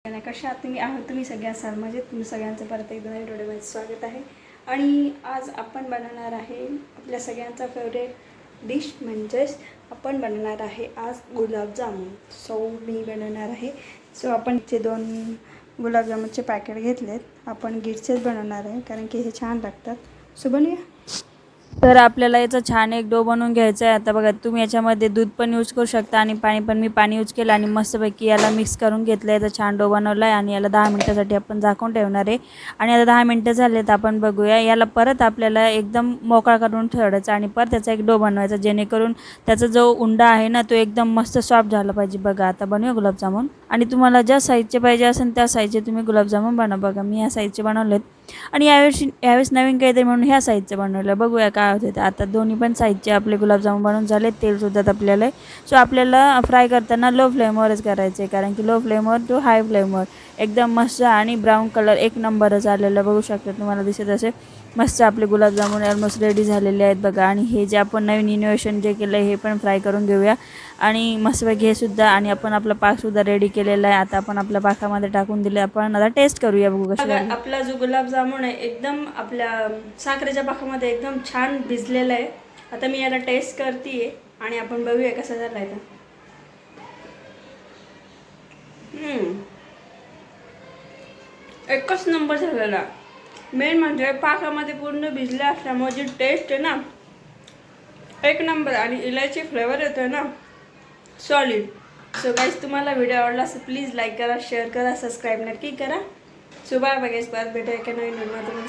कशा आहात तुम्ही सगळे असाल म्हणजे तुम्ही सगळ्यांचं परत एकदा नवीन व्हिडिओमध्ये स्वागत आहे। आणि आज आपण बनवणार आहे आपल्या सगळ्यांचा फेवरेट डिश म्हणजेच आपण बनवणार आहे आज गुलाबजामुन। सो मी बनवणार आहे। सो आपण जे 2 गुलाबजामुनचे पॅकेट घेतलेत, आपण गिरचेच बनवणार आहे कारण की हे छान लागतात। सो बनवूया। तर आपल्याला याचा छान एक डो बनवून घ्यायचा आहे। आता बघा तुम्ही याच्यामध्ये दूध पण यूज करू शकता आणि पाणी पण। मी पाणी यूज केलं आणि मस्तपैकी याला मिक्स करून घेतलं। याचा छान डो बनवला आहे आणि याला 10 मिनिटासाठी आपण झाकून ठेवणार आहे। आणि आता 10 मिनिटं झाले तर आपण बघूया। याला परत आपल्याला एकदम मोकळा करून ठेवायचा आणि परत त्याचा एक डो बनवायचा जेणेकरून त्याचा जो उंडा आहे ना तो एकदम मस्त सॉफ्ट झाला पाहिजे। बघा आता बनवूया गुलाबजामुन आणि तुम्हाला ज्या साईजचे पाहिजे असेल त्या साईजचे तुम्ही गुलाबजामुन बनवा। बघा मी या साईजचे बनवलेत आणि यावेळेस नवीन काहीतरी म्हणून ह्या साईजचे बनवलं। बघूया काय होते। आता दोन्ही पण साईजचे आपले गुलाबजामुन बनवून झाले। तेल सुद्धा तापलेलं आहे। सो आपल्याला फ्राय करताना लो फ्लेमवरच करायचे कारण की लो फ्लेमवर टू हाय फ्लेमवर एकदम मस्त आणि ब्राऊन कलर एक नंबरच आलेला बघू शकता तुम्हाला दिसत असेल। मस्त आपले गुलाबजामुन ऑलमोस्ट रेडी झालेले आहेत बघा। आणि हे जे आपण नवीन इनोव्हेशन जे केलं हे पण फ्राय करून घेऊया आणि मस्तपैकी हे सुद्धा। आणि आपण आपला पाक सुद्धा रेडी केलेला आहे। आता आपण आपल्या पाकामध्ये टाकून दिले। आपण आता टेस्ट करूया बघू कशी झाली। आपला जो गुलाबजामुन आहे एकदम आपल्या साखरेच्या पाकामध्ये एकदम छान भिजलेला आहे। आता मी याला टेस्ट करतेय आणि आपण बघूया कसा झालाय तो। एकच नंबर झालेला। मेन म्हणजे पाकामध्ये पूर्ण भिजले असल्यामुळे जी टेस्ट आहे ना एक नंबर आणि इलायची फ्लेवर येतोय ना सॉलिड। सो गाइस तुम्हाला व्हिडिओ आवडला असेल प्लीज लाईक करा, शेअर करा, सबस्क्राईब नक्की करा। सो बाय बाय गाइस, परत भेटूया एका नवीन व्हिडिओमध्ये।